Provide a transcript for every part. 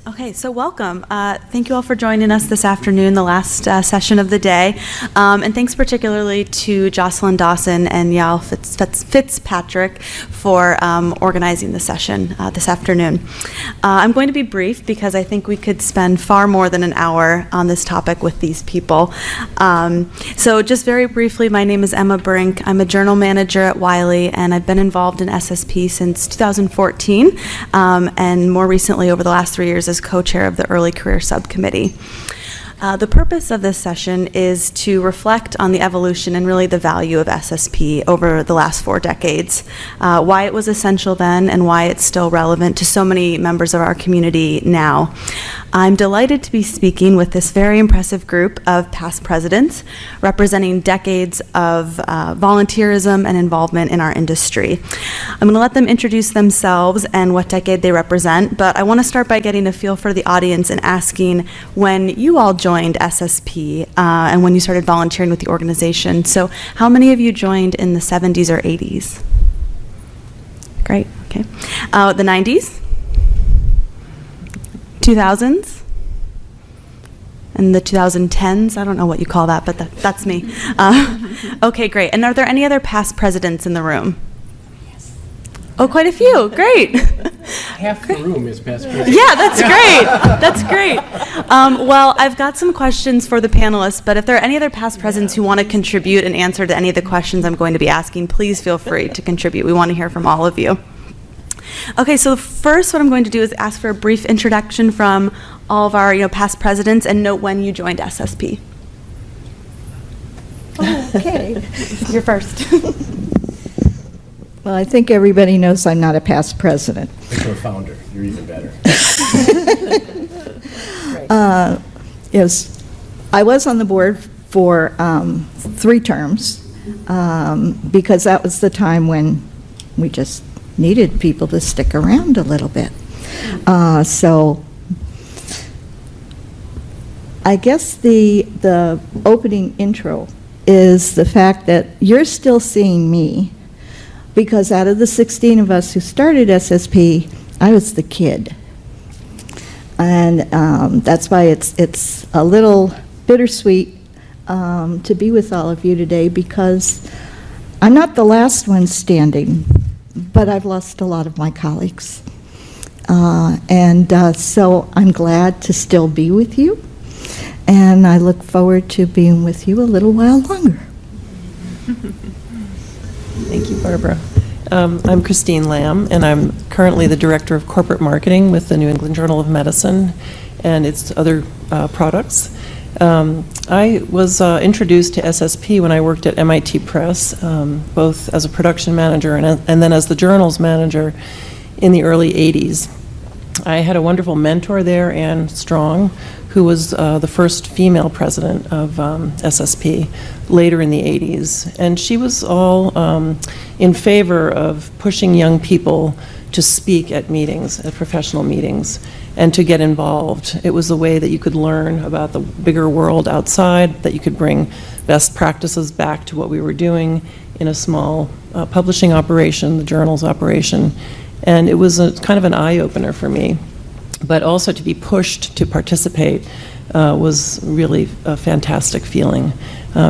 Okay, so welcome. Thank you all for joining us this afternoon, the last session of the day. And thanks particularly to Jocelyn Dawson and Yael Fitzpatrick for organizing the session this afternoon. I'm going to be brief because I think we could spend far more than an hour on this topic with these people. So just very briefly, my name is Emma Brink. I'm a journal manager at Wiley, and I've been involved in SSP since 2014, and more recently over the last 3 years as co-chair of the Early Career Subcommittee. The purpose of this session is to reflect on the evolution and really the value of SSP over the last 4 decades, why it was essential then and why it's still relevant to so many members of our community now. I'm delighted to be speaking with this very impressive group of past presidents representing decades of volunteerism and involvement in our industry. I'm going to let them introduce themselves and what decade they represent, but I want to start by getting a feel for the audience and asking when you all joined SSP and when you started volunteering with the organization. So how many of you joined in the 70s or 80s? Great, okay. The 90s? 2000s? And the 2010s? I don't know what you call that, but that's me. Okay, great. And are there any other past presidents in the room? Oh, quite a few. Great. Half the room is past president. Yeah, that's great. That's great. Well, I've got some questions for the panelists, but if there are any other past presidents who want to contribute and answer to any of the questions I'm going to be asking, please feel free to contribute. We want to hear from all of you. Okay, so first what I'm going to do is ask for a brief introduction from all of our past presidents and note when you joined SSP. Okay. You're first. Well, I think everybody knows I'm not a past president. You're a founder. You're even better. Yes, I was on the board for 3 terms because that was the time when we just needed people to stick around a little bit. So I guess the opening intro is the fact that you're still seeing me, because out of the 16 of us who started SSP, I was the kid. And that's why it's a little bittersweet to be with all of you today, because I'm not the last one standing, but I've lost a lot of my colleagues. So I'm glad to still be with you, and I look forward to being with you a little while longer. Thank you, Barbara. I'm Christine Lamb, and I'm currently the Director of Corporate Marketing with the New England Journal of Medicine and its other products. I was introduced to SSP when I worked at MIT Press, both as a production manager and then as the journal's manager in the early 80s. I had a wonderful mentor there, Anne Strong, who was the first female president of SSP later in the 80s. And she was all in favor of pushing young people to speak at meetings, at professional meetings, and to get involved. It was a way that you could learn about the bigger world outside, that you could bring best practices back to what we were doing in a small publishing operation, the journal's operation. And it was kind of an eye-opener for me. But also to be pushed to participate was really a fantastic feeling.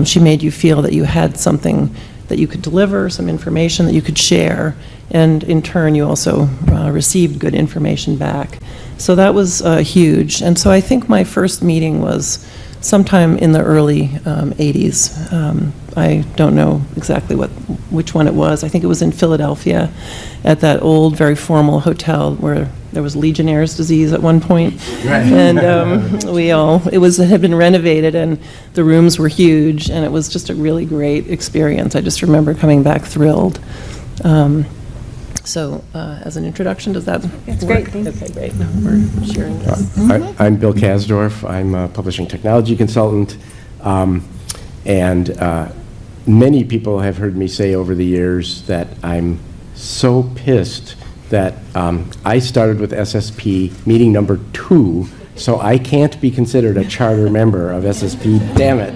She made you feel that you had something that you could deliver, some information that you could share, and in turn you also received good information back. So that was huge. And so I think my first meeting was sometime in the early 80s. I don't know exactly which one it was. I think it was in Philadelphia at that old, very formal hotel where there was Legionnaire's disease at one point. Right. And it had been renovated, and the rooms were huge, and it was just a really great experience. I just remember coming back thrilled. So as an introduction, does that That's work? great, thanks. Okay, great. No, we're sharing this. I'm Bill Kasdorf. I'm a publishing technology consultant. Many people have heard me say over the years that I'm so pissed that I started with SSP meeting number 2, so I can't be considered a charter member of SSP. Damn it.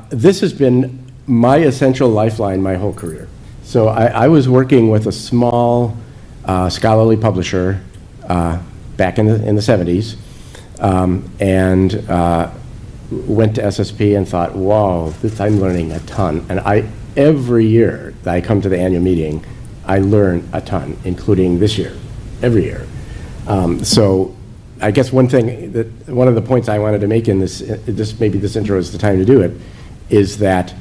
This has been my essential lifeline my whole career. So I was working with a small scholarly publisher back in the 70s, and went to SSP and thought, wow, I'm learning a ton. And every year that I come to the annual meeting, I learn a ton, including this year, every year. So I guess one of the points I wanted to make in maybe this intro is the time to do it, is that,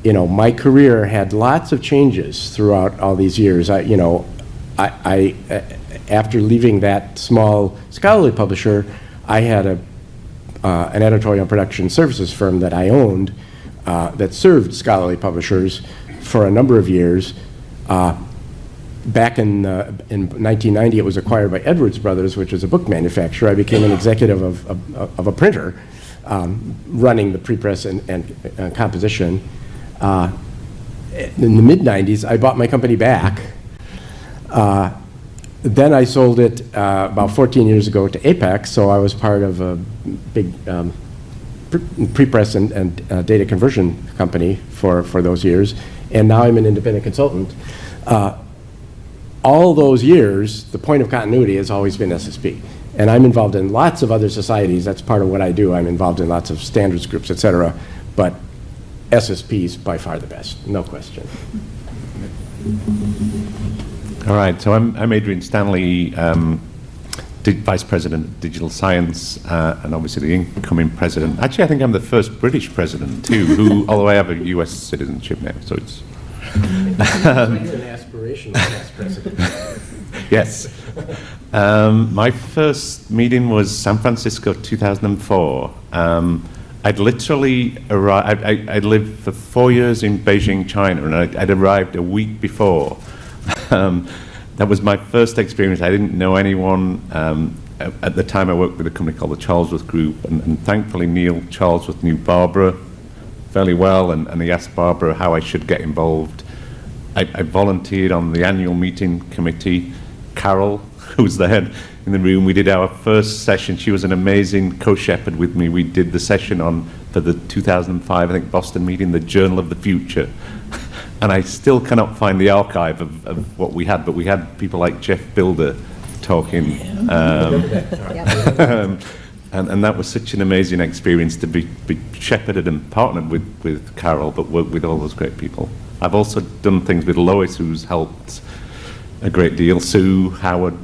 my career had lots of changes throughout all these years. After leaving that small scholarly publisher, I had an editorial and production services firm that I owned that served scholarly publishers for a number of years. Back in 1990, it was acquired by Edwards Brothers, which is a book manufacturer. I became an executive of a printer, running the prepress and composition. In the mid-90s, I bought my company back. Then I sold it about 14 years ago to Apex, so I was part of a big prepress and data conversion company for those years, and now I'm an independent consultant. All those years, the point of continuity has always been SSP, and I'm involved in lots of other societies. That's part of what I do. I'm involved in lots of standards groups, et cetera, but SSP is by far the best, no question. All right, so I'm Adrian Stanley, Vice President of Digital Science, and obviously the incoming president. Actually, I think I'm the first British president, too, although I have a US citizenship now, so it's... An aspirational past president. Yes. My first meeting was San Francisco, 2004. I'd literally arrived, I'd lived for 4 years in Beijing, China, and I'd arrived a week before. That was my first experience. I didn't know anyone. At the time, I worked with a company called the Charlesworth Group, and thankfully Neil Charlesworth knew Barbara fairly well, and he asked Barbara how I should get involved. I volunteered on the annual meeting committee. Carol, who was the head in the room, we did our first session. She was an amazing co-shepherd with me. We did the session for the 2005, I think, Boston meeting, the Journal of the Future. And I still cannot find the archive of what we had, but we had people like Jeff Builder talking. And that was such an amazing experience to be shepherded and partnered with Carol, but work with all those great people. I've also done things with Lois, who's helped a great deal, Sue, Howard,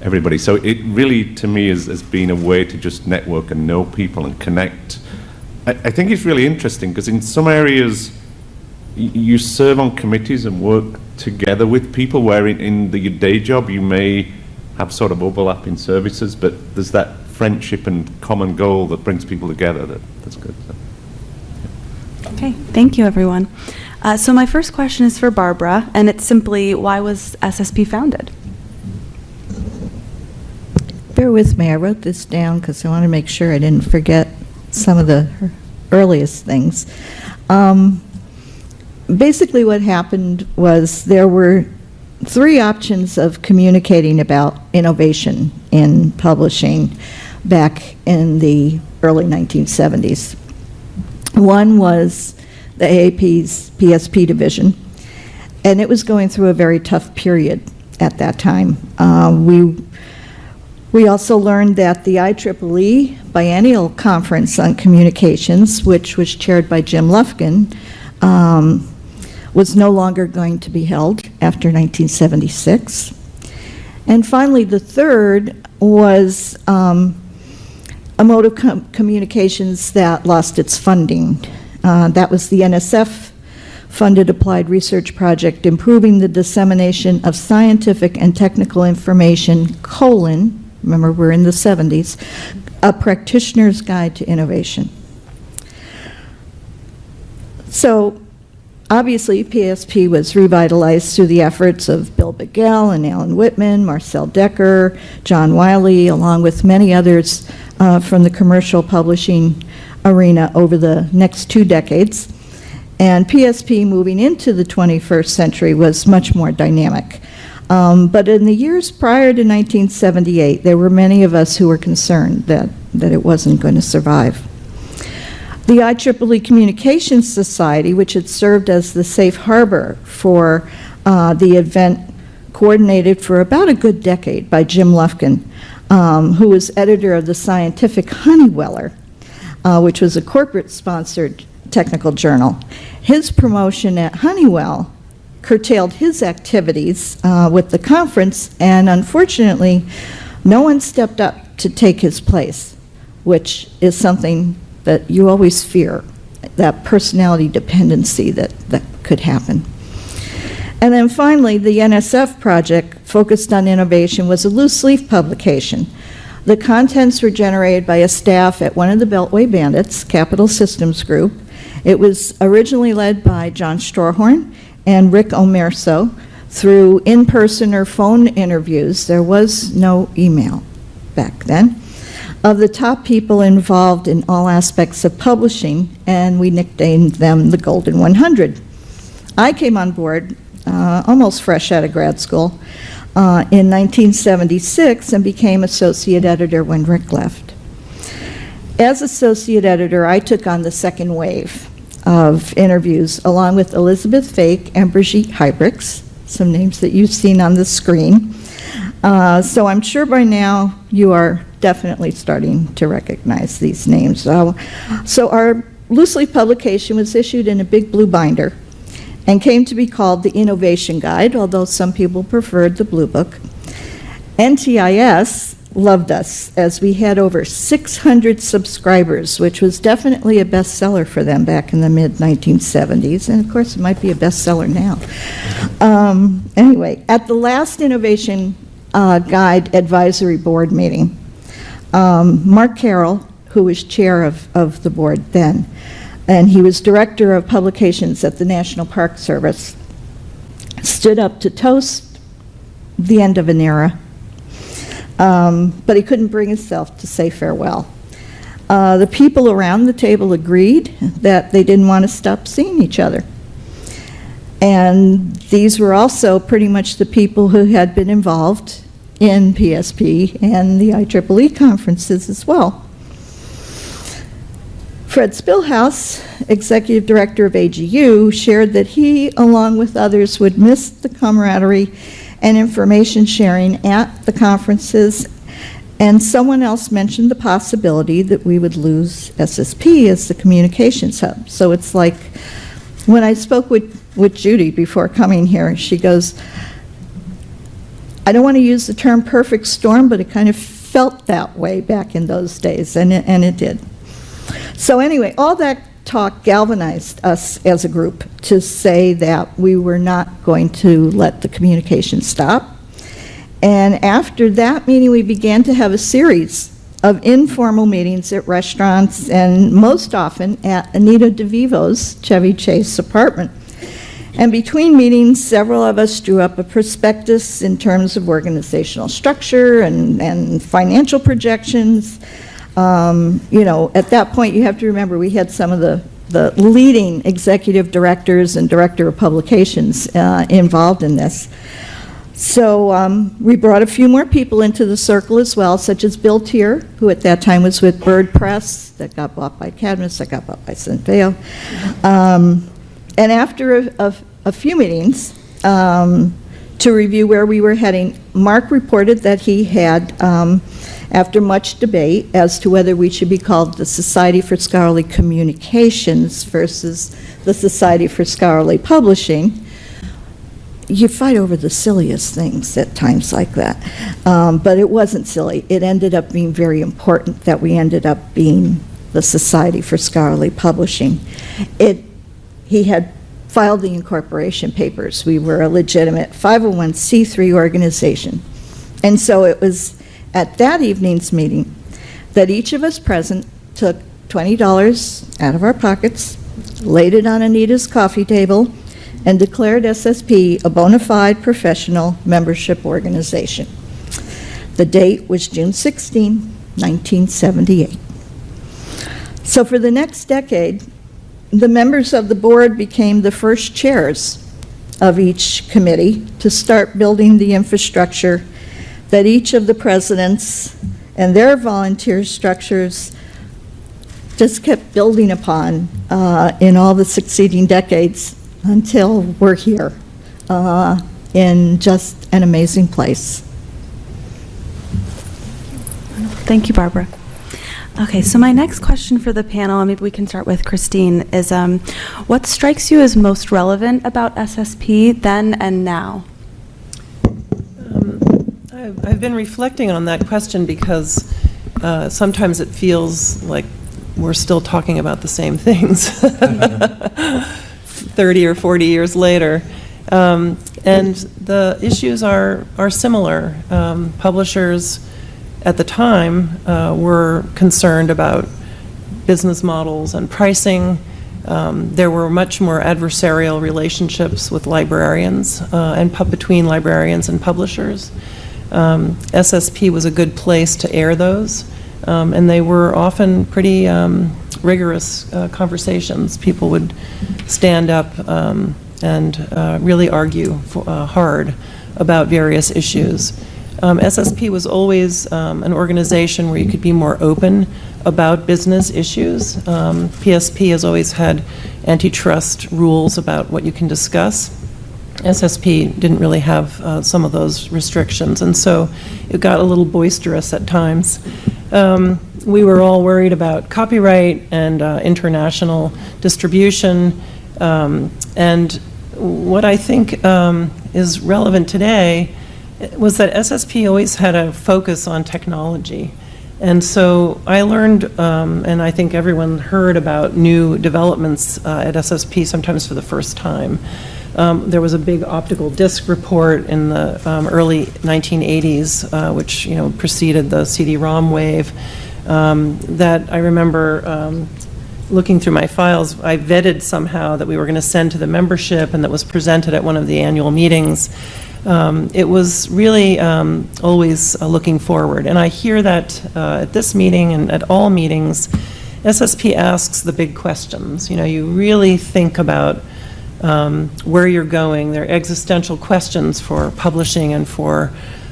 everybody. So it really, to me, has been a way to just network and know people and connect. I think it's really interesting, because in some areas, you serve on committees and work together with people, where in your day job you may have sort of overlapping services, but there's that friendship and common goal that brings people together. That's good. So, yeah. Okay, thank you, everyone. So my first question is for Barbara, and it's simply, why was SSP founded? Bear with me, I wrote this down because I want to make sure I didn't forget some of the earliest things. Basically what happened was there were 3 options of communicating about innovation in publishing back in the early 1970s. One was the AAP's PSP division, and it was going through a very tough period at that time. We also learned that the IEEE Biennial Conference on Communications, which was chaired by Jim Lufkin, was no longer going to be held after 1976. And finally, the third was a mode of communications that lost its funding. That was the NSF-funded applied research project, Improving the Dissemination of Scientific and Technical Information, remember we're in the 70s, A Practitioner's Guide to Innovation. So, obviously, PSP was revitalized through the efforts of Bill Bagel and Alan Whitman, Marcel Decker, John Wiley, along with many others from the commercial publishing arena over the next 2 decades. And PSP, moving into the 21st century, was much more dynamic. But in the years prior to 1978, there were many of us who were concerned that it wasn't going to survive. The IEEE Communications Society, which had served as the safe harbor for the event coordinated for about a good decade by Jim Lufkin, who was editor of the Scientific Honeyweller, which was a corporate-sponsored technical journal. His promotion at Honeywell curtailed his activities with the conference, and unfortunately, no one stepped up to take his place, which is something that you always fear, that personality dependency that could happen. And then finally, the NSF project focused on innovation was a loose leaf publication. The contents were generated by a staff at one of the Beltway Bandits, Capital Systems Group. It was originally led by John Strohorn and Rick Omerso through in-person or phone interviews. There was no email back then, of the top people involved in all aspects of publishing, and we nicknamed them the Golden 100. I came on board almost fresh out of grad school in 1976 and became associate editor when Rick left. As associate editor, I took on the second wave of interviews along with Elizabeth Fake and Brigitte Hybricks, some names that you've seen on the screen. So I'm sure by now you are definitely starting to recognize these names. So our loose leaf publication was issued in a big blue binder and came to be called the Innovation Guide, although some people preferred the Blue Book. NTIS loved us as we had over 600 subscribers, which was definitely a bestseller for them back in the mid-1970s, and of course it might be a bestseller now. Anyway, at the last Innovation Guide Advisory Board meeting, Mark Carroll, who was chair of the board then, and he was director of publications at the National Park Service, stood up to toast the end of an era, but he couldn't bring himself to say farewell. The people around the table agreed that they didn't want to stop seeing each other. And these were also pretty much the people who had been involved in PSP and the IEEE conferences as well. Fred Spillhouse, executive director of AGU, shared that he, along with others, would miss the camaraderie and information sharing at the conferences, and someone else mentioned the possibility that we would lose SSP as the communications hub. So it's like, when I spoke with Judy before coming here, she goes, I don't want to use the term perfect storm, but it kind of felt that way back in those days, and it did. So anyway, all that talk galvanized us as a group to say that we were not going to let the communication stop. And after that meeting, we began to have a series of informal meetings at restaurants and most often at Anita DeVivo's Chevy Chase apartment. And between meetings, several of us drew up a prospectus in terms of organizational structure and financial projections. You know, at that point, you have to remember we had some of the leading executive directors and director of publications involved in this. So we brought a few more people into the circle as well, such as Bill Tier, who at that time was with Bird Press, that got bought by Cadmus, that got bought by Centveo. And after a few meetings to review where we were heading, Mark reported that he had, after much debate as to whether we should be called the Society for Scholarly Communications versus the Society for Scholarly Publishing. You fight over the silliest things at times like that. But it wasn't silly. It ended up being very important that we ended up being the Society for Scholarly Publishing. He had filed the incorporation papers. We were a legitimate 501c3 organization. And so it was at that evening's meeting that each of us present took $20 out of our pockets, laid it on Anita's coffee table, and declared SSP a bona fide professional membership organization. The date was June 16, 1978. So for the next decade, the members of the board became the first chairs of each committee to start building the infrastructure that each of the presidents and their volunteer structures just kept building upon in all the succeeding decades until we're here. in just an amazing place. Thank you, Barbara. Okay, so my next question for the panel, and maybe we can start with Christine, is what strikes you as most relevant about SSP then and now? I've been reflecting on that question because sometimes it feels like we're still talking about the same things 30 or 40 years later. And the issues are similar. Publishers at the time were concerned about business models and pricing. There were much more adversarial relationships with librarians and between librarians and publishers. SSP was a good place to air those, and they were often pretty rigorous conversations. People would stand up and really argue hard about various issues. SSP was always an organization where you could be more open about business issues. PSP has always had antitrust rules about what you can discuss. SSP didn't really have some of those restrictions, and so it got a little boisterous at times. We were all worried about copyright and international distribution, and what I think is relevant today was that SSP always had a focus on technology. And so I learned, and I think everyone heard about new developments at SSP sometimes for the first time. There was a big optical disc report in the early 1980s, which preceded the CD-ROM wave, that I remember looking through my files. I vetted somehow that we were going to send to the membership, and that was presented at one of the annual meetings. It was really always looking forward. And I hear that at this meeting and at all meetings, SSP asks the big questions. You really think about where you're going. They're existential questions for publishing and for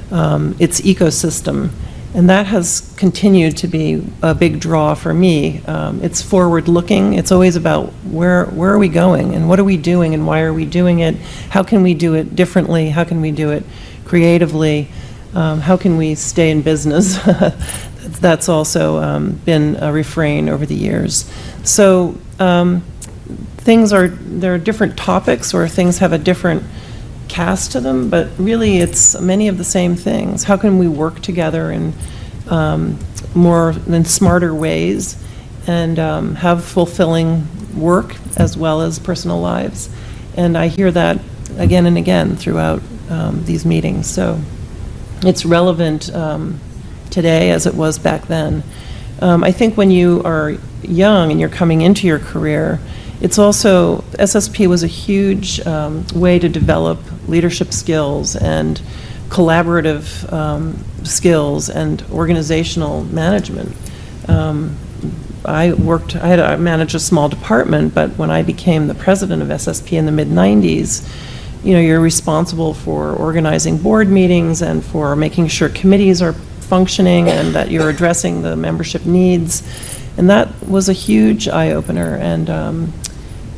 its ecosystem. And that has continued to be a big draw for me. It's forward-looking. It's always about where are we going and what are we doing and why are we doing it? How can we do it differently? How can we do it creatively? How can we stay in business? That's also been a refrain over the years. So there are different topics, or things have a different cast to them, but really it's many of the same things. How can we work together in more and smarter ways and have fulfilling work as well as personal lives? And I hear that again and again throughout these meetings. So it's relevant today as it was back then. I think when you are young and you're coming into your career, it's also, SSP was a huge way to develop leadership skills and collaborative skills and organizational management. I managed a small department, but when I became the president of SSP in the mid-90s, you're responsible for organizing board meetings and for making sure committees are functioning and that you're addressing the membership needs. And that was a huge eye-opener and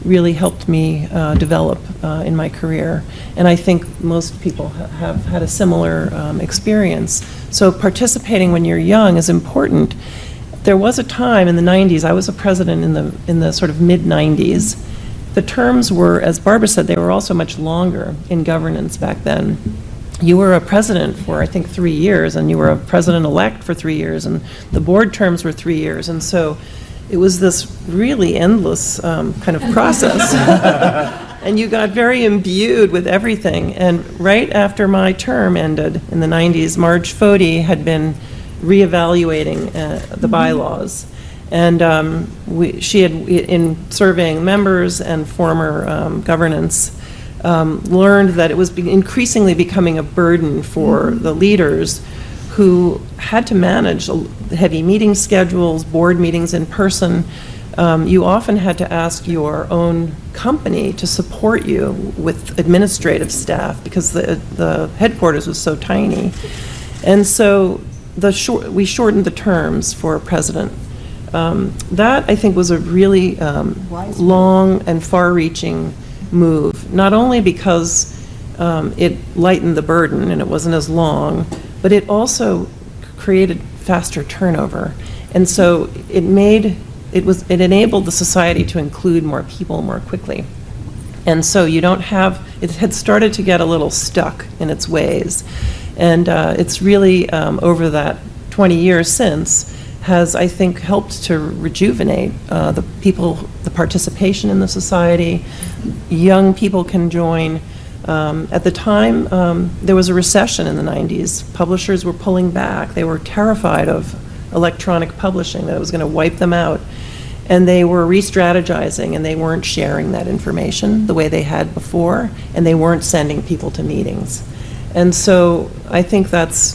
really helped me develop in my career. And I think most people have had a similar experience. So participating when you're young is important. There was a time in the 90s, I was a president in the sort of mid-90s. The terms were, as Barbara said, they were also much longer in governance back then. You were a president for, I think, 3 years, and you were a president-elect for 3 years, and the board terms were 3 years. And so it was this really endless kind of process. And you got very imbued with everything. And right after my term ended in the 90s, Marge Foti had been reevaluating the bylaws. And she had, in surveying members and former governance, learned that it was increasingly becoming a burden for the leaders who had to manage heavy meeting schedules, board meetings in person. You often had to ask your own company to support you with administrative staff because the headquarters was so tiny. And so we shortened the terms for president. That, I think, was a really long and far-reaching move, not only because it lightened the burden and it wasn't as long, but it also created faster turnover. And so it enabled the society to include more people more quickly. And so you don't have, it had started to get a little stuck in its ways. And it's really, over that 20 years since, has, I think, helped to rejuvenate the people, the participation in the society. Young people can join. At the time, there was a recession in the 90s. Publishers were pulling back. They were terrified of electronic publishing, that it was going to wipe them out. And they were re-strategizing, and they weren't sharing that information the way they had before, and they weren't sending people to meetings. And so I think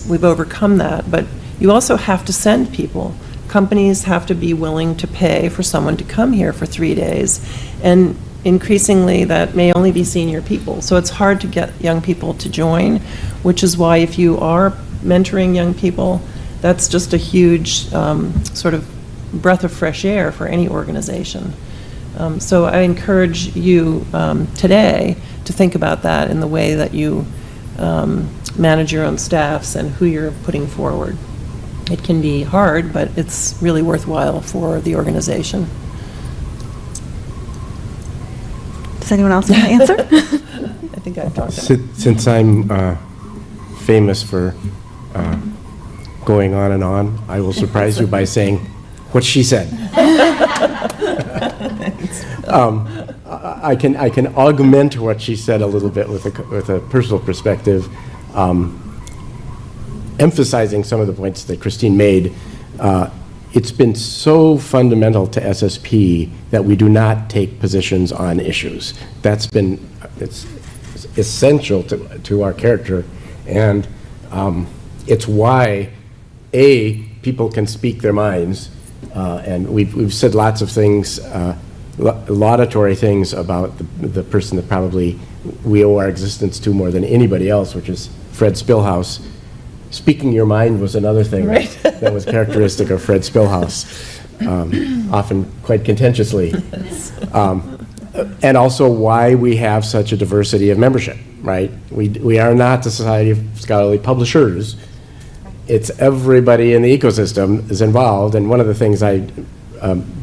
we've overcome that, but you also have to send people. Companies have to be willing to pay for someone to come here for 3 days, and increasingly that may only be senior people. So it's hard to get young people to join, which is why if you are mentoring young people, that's just a huge sort of breath of fresh air for any organization. So I encourage you today to think about that in the way that you manage your own staffs and who you're putting forward. It can be hard, but it's really worthwhile for the organization. Does anyone else want to answer? I think I've talked about it. Since I'm famous for going on and on, I will surprise you by saying what she said. I can augment what she said a little bit with a personal perspective, emphasizing some of the points that Christine made. It's been so fundamental to SSP that we do not take positions on issues. It's essential to our character, and it's why people can speak their minds, and we've said lots of things, laudatory things about the person that probably we owe our existence to more than anybody else, which is Fred Spillhouse. Speaking your mind was another thing that was characteristic of Fred Spillhouse, often quite contentiously. And also why we have such a diversity of membership, right? We are not the Society of Scholarly Publishers. It's everybody in the ecosystem is involved, and one of the things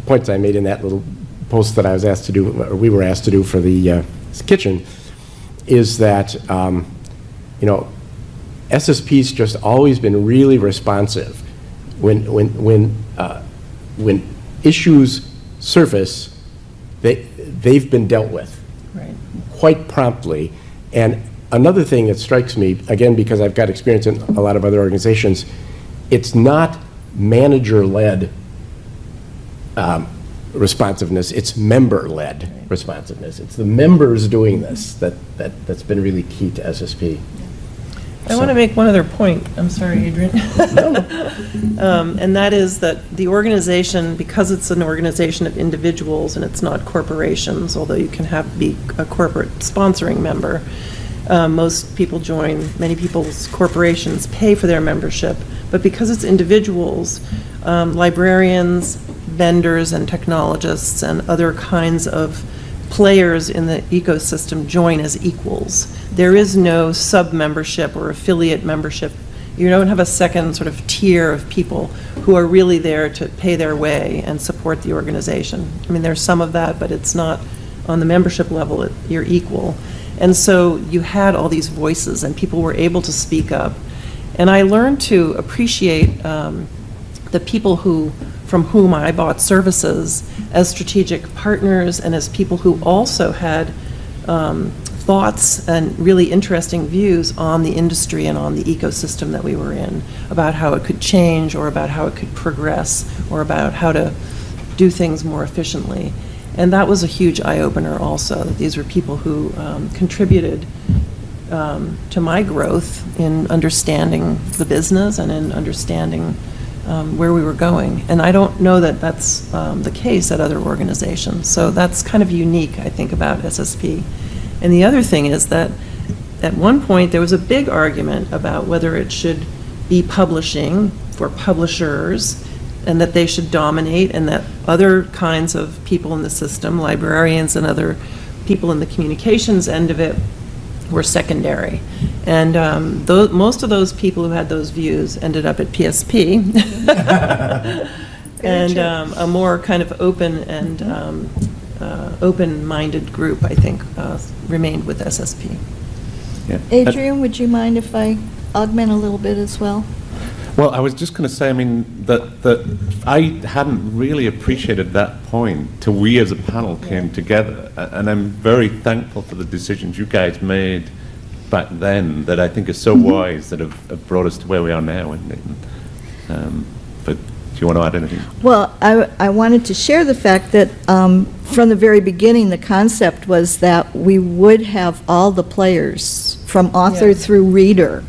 points I made in that little post that I was asked to do, or we were asked to do for the kitchen, is that, SSP's just always been really responsive. When issues surface, they've been dealt with quite promptly. And another thing that strikes me, again, because I've got experience in a lot of other organizations, it's not manager-led responsiveness, it's member-led responsiveness. It's the members doing this that's been really key to SSP. I want to make one other point. I'm sorry, Adrian. And that is that the organization, because it's an organization of individuals and it's not corporations, although you can be a corporate sponsoring member, most people join, many people's corporations pay for their membership, but because it's individuals, librarians, vendors, and technologists, and other kinds of players in the ecosystem join as equals. There is no sub-membership or affiliate membership. You don't have a second sort of tier of people who are really there to pay their way and support the organization. I mean, there's some of that, but it's not on the membership level, you're equal. And so you had all these voices and people were able to speak up. And I learned to appreciate the people from whom I bought services as strategic partners and as people who also had thoughts and really interesting views on the industry and on the ecosystem that we were in, about how it could change or about how it could progress or about how to do things more efficiently. And that was a huge eye-opener also, that these were people who contributed to my growth in understanding the business and in understanding where we were going. And I don't know that that's the case at other organizations. So that's kind of unique, I think, about SSP. And the other thing is that at one point there was a big argument about whether it should be publishing for publishers and that they should dominate, and that other kinds of people in the system, librarians and other people in the communications end of it, were secondary. And most of those people who had those views ended up at PSP. And a more kind of open and open-minded group, I think, remained with SSP. Yeah. Adrian, would you mind if I augment a little bit as well? Well, I was just going to say, I mean, that I hadn't really appreciated that point till we as a panel came together. And I'm very thankful for the decisions you guys made back then that I think are so wise that have brought us to where we are now. But do you want to add anything? Well, I wanted to share the fact that from the very beginning, the concept was that we would have all the players, from author through reader,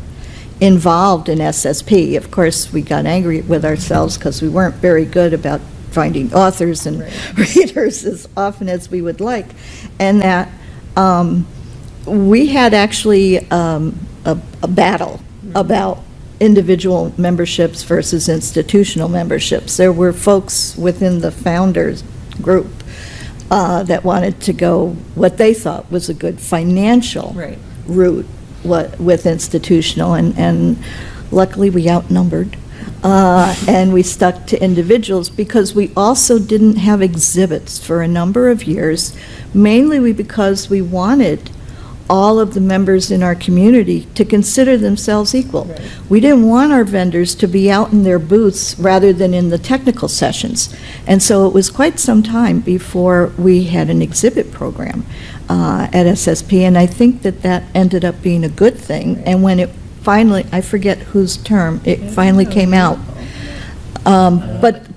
involved in SSP. Of course, we got angry with ourselves because we weren't very good about finding authors and readers as often as we would like, and that we had actually a battle about individual memberships versus institutional memberships. There were folks within the founders group that wanted to go what they thought was a good financial route with institutional, and luckily we outnumbered, and we stuck to individuals because we also didn't have exhibits for a number of years, mainly because we wanted all of the members in our community to consider themselves equal. Right. We didn't want our vendors to be out in their booths rather than in the technical sessions. And so it was quite some time before we had an exhibit program at SSP, and I think that ended up being a good thing. And when it finally, I forget whose term, it finally came out. But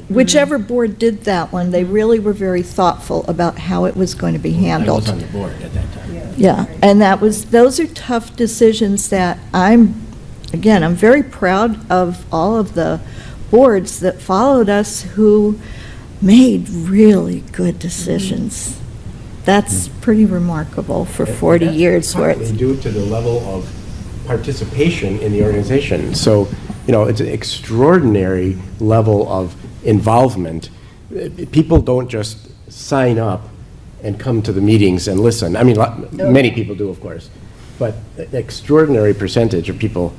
whichever board did that one, they really were very thoughtful about how it was going to be handled. I was on the board at that time. Yeah, and those are tough decisions that I'm very proud of all of the boards that followed us who made really good decisions. That's pretty remarkable for 40 years. Where it's due to the level of participation in the organization. So, it's an extraordinary level of involvement. People don't just sign up and come to the meetings and listen. I mean, many people do, of course, but an extraordinary percentage of people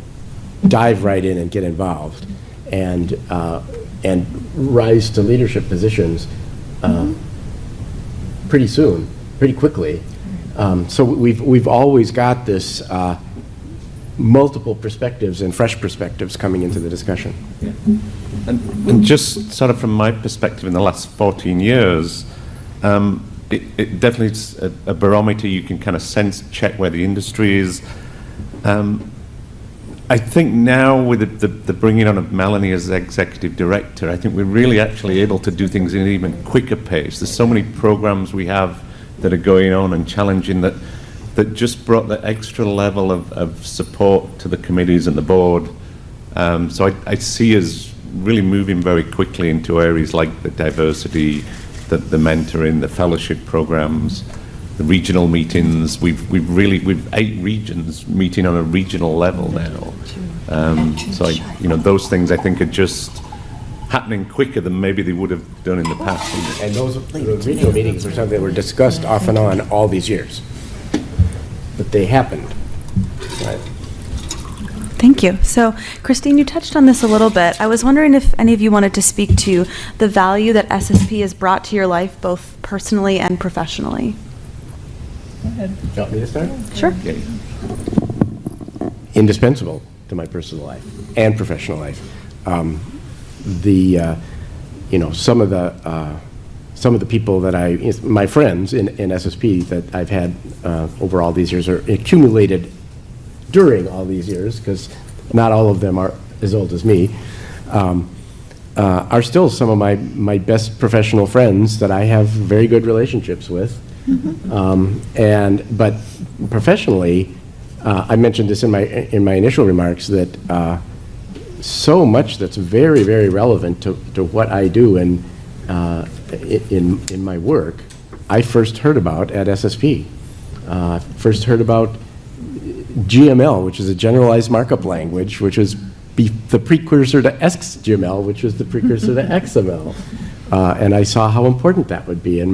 dive right in and get involved and rise to leadership positions pretty soon, pretty quickly. So we've always got this multiple perspectives and fresh perspectives coming into the discussion. Yeah. And just sort of from my perspective in the last 14 years, it definitely is a barometer. You can kind of sense, check where the industry is. I think now with the bringing on of Melanie as executive director, I think we're really actually able to do things in an even quicker pace. There's so many programs we have that are going on and challenging that just brought the extra level of support to the committees and the board. So I see us really moving very quickly into areas like the diversity, the mentoring, the fellowship programs, the regional meetings. We've 8 regions meeting on a regional level now. So those things I think are just happening quicker than maybe they would have done in the past. And those regional meetings were something that were discussed off and on all these years. But they happened. Right. Thank you. So, Christine, you touched on this a little bit. I was wondering if any of you wanted to speak to the value that SSP has brought to your life, both personally and professionally. Go ahead. You want me to start? Sure. Yeah. Indispensable to my personal life and professional life. Some of the people that my friends in SSP that I've had over all these years are accumulated during all these years, because not all of them are as old as me, are still some of my best professional friends that I have very good relationships with. But professionally, I mentioned this in my initial remarks that so much that's very, very relevant to what I do and in my work, I first heard about at SSP. First heard about GML, which is a generalized markup language, which is the precursor to XML, which is the precursor to XML. And I saw how important that would be, and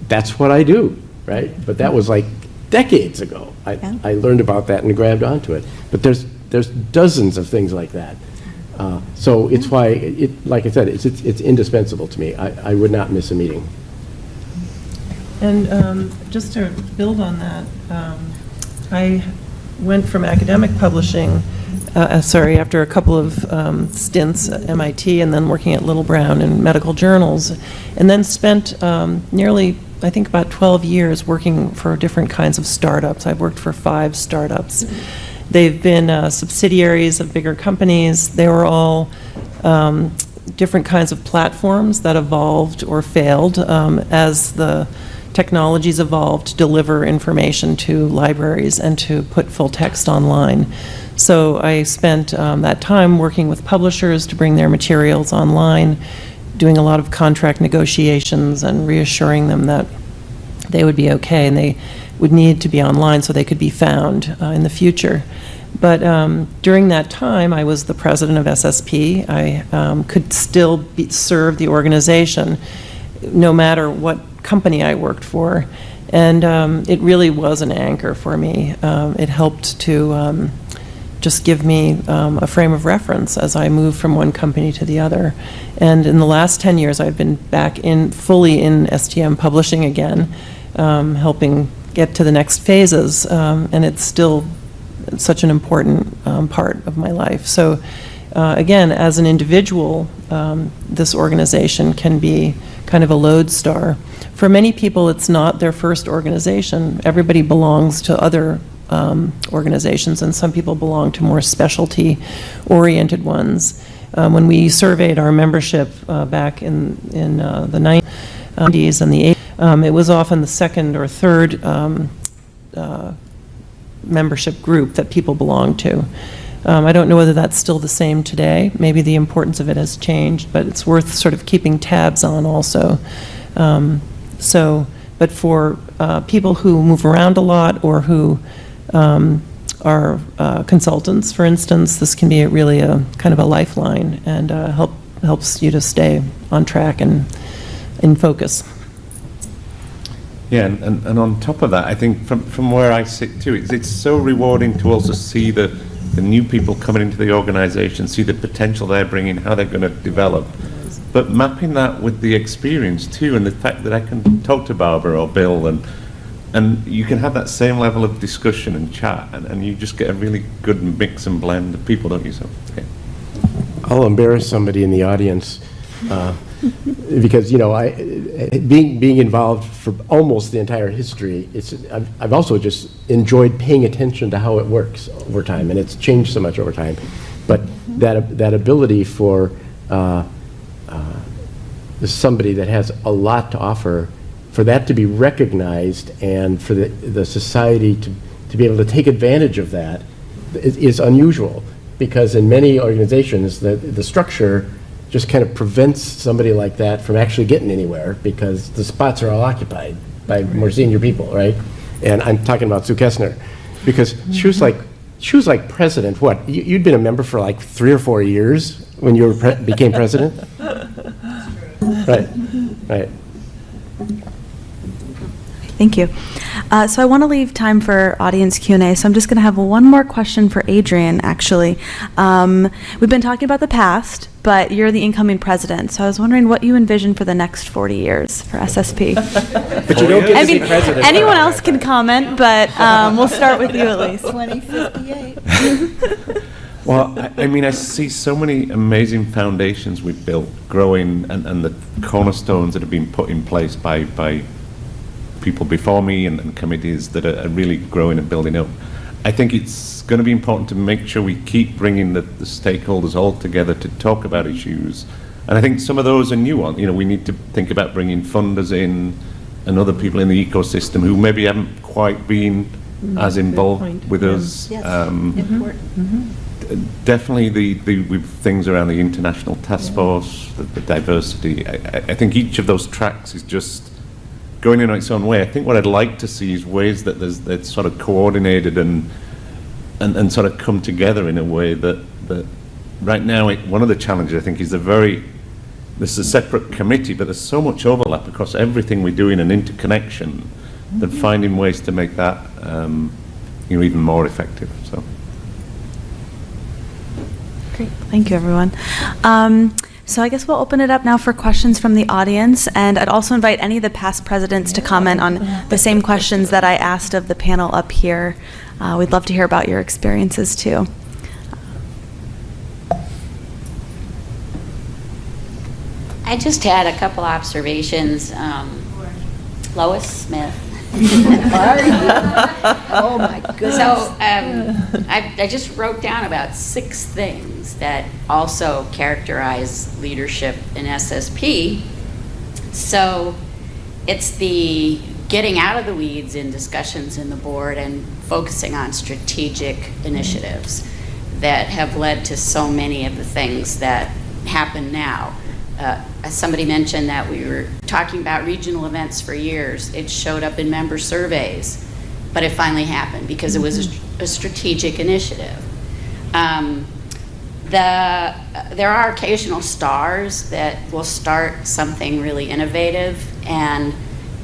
that's what I do. right? But that was like decades ago. Yeah. I learned about that and grabbed onto it. But there's dozens of things like that. So it's why, like I said, it's indispensable to me. I would not miss a meeting. And just to build on that, I went from academic publishing, after a couple of stints at MIT and then working at Little Brown in medical journals, and then spent nearly, I think, about 12 years working for different kinds of startups. I've worked for 5 startups. They've been subsidiaries of bigger companies. They were all different kinds of platforms that evolved or failed as the technologies evolved to deliver information to libraries and to put full text online. So I spent that time working with publishers to bring their materials online, doing a lot of contract negotiations and reassuring them that they would be okay and they would need to be online so they could be found in the future. But during that time, I was the president of SSP. I could still serve the organization no matter what company I worked for. And it really was an anchor for me. It helped to just give me a frame of reference as I moved from one company to the other. And in the last 10 years, I've been back fully in STM publishing again, helping get to the next phases. And it's still such an important part of my life. So again, as an individual, this organization can be kind of a lodestar. For many people, it's not their first organization. Everybody belongs to other organizations, and some people belong to more specialty-oriented ones. When we surveyed our membership back in the 90s and the 80s, it was often the second or third membership group that people belong to. I don't know whether that's still the same today. Maybe the importance of it has changed, but it's worth sort of keeping tabs on also. But for people who move around a lot or who are consultants, for instance, this can be really a kind of a lifeline and helps you to stay on track and in focus. Yeah, and on top of that, I think from where I sit too, it's so rewarding to also see the new people coming into the organization, see the potential they're bringing, how they're going to develop. But mapping that with the experience too, and the fact that I can talk to Barbara or Bill, and you can have that same level of discussion and chat, and you just get a really good mix and blend of people, don't you? So, yeah. I'll embarrass somebody in the audience because, you know, being involved for almost the entire history, I've also just enjoyed paying attention to how it works over time, and it's changed so much over time. But that ability for somebody that has a lot to offer, for that to be recognized and for the society to be able to take advantage of that is unusual, because in many organizations the structure just kind of prevents somebody like that from actually getting anywhere because the spots are all occupied by more senior people, right? And I'm talking about Sue Kessner, because she was like president. What, you'd been a member for like 3 or 4 years when you became president? Right. Thank you. So I want to leave time for audience Q&A, so I'm just going to have one more question for Adrian, actually. We've been talking about the past, but you're the incoming president, so I was wondering what you envision for the next 40 years for SSP. But you don't get I to be mean, president. anyone else can comment, but we'll start with you at least. 2058. Well, I mean, I see so many amazing foundations we've built growing, and the cornerstones that have been put in place by people before me and committees that are really growing and building up. I think it's going to be important to make sure we keep bringing the stakeholders all together to talk about issues. And I think some of those are new ones. You know, we need to think about bringing funders in and other people in the ecosystem who maybe haven't quite been as involved with us. Yes, important. Definitely with things around the international task force, the diversity. I think each of those tracks is just going in its own way. I think what I'd like to see is ways that that's sort of coordinated and sort of come together in a way that right now one of the challenges I think is there's a separate committee, but there's so much overlap across everything we do in an interconnection than finding ways to make that even more effective. So. Great, thank you, everyone. So I guess we'll open it up now for questions from the audience, and I'd also invite any of the past presidents to comment on the same questions that I asked of the panel up here. We'd love to hear about your experiences too. I just had a couple observations. Lois Smith. Oh, my goodness. So I just wrote down about 6 things that also characterize leadership in SSP. So it's the getting out of the weeds in discussions in the board and focusing on strategic initiatives that have led to so many of the things that happen now. Somebody mentioned that we were talking about regional events for years. It showed up in member surveys, but it finally happened because it was a strategic initiative. There are occasional stars that will start something really innovative, and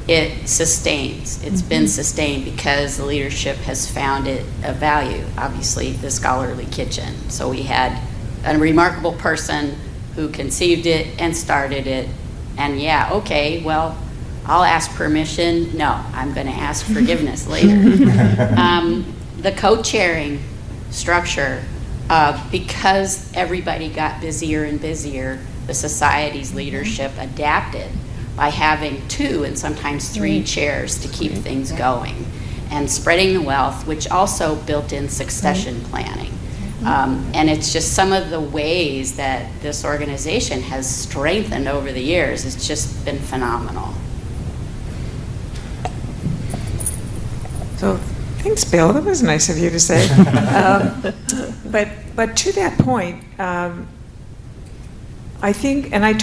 it sustains. It's been sustained because the leadership has found it of value. Obviously, the scholarly kitchen. So we had a remarkable person who conceived it and started it, and okay, well, I'll ask permission. No, I'm going to ask forgiveness later. The co-chairing structure, because everybody got busier and busier, the society's leadership adapted by having 2 and sometimes 3 chairs to keep things going, and spreading the wealth, which also built in succession planning. And it's just some of the ways that this organization has strengthened over the years. It's just been phenomenal. So, thanks, Bill. That was nice of you to say. But to that point, I think, and I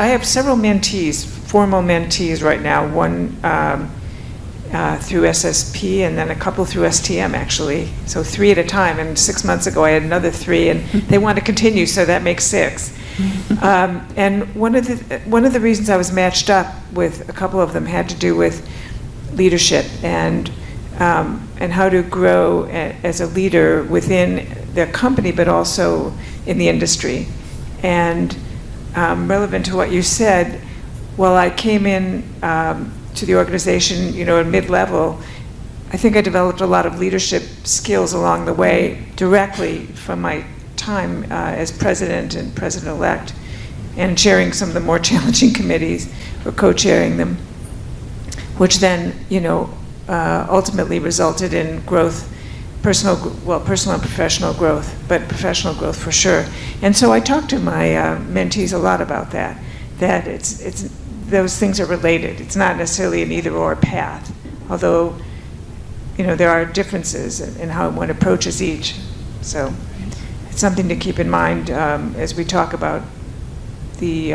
have several mentees, formal mentees right now. One through SSP, and then a couple through STM, actually. So 3 at a time. And 6 months ago, I had another 3, and they want to continue, so that makes 6. And one of the reasons I was matched up with a couple of them had to do with leadership and how to grow as a leader within the company, but also in the industry. And relevant to what you said, while I came in to the organization, at mid-level, I think I developed a lot of leadership skills along the way directly from my time as president and president-elect, and chairing some of the more challenging committees, or co-chairing them, which then, ultimately resulted in growth, personal and professional growth, but professional growth for sure. And so I talked to my mentees a lot about that it's those things are related. It's not necessarily an either-or path, although, there are differences in how one approaches each. So it's something to keep in mind as we talk about the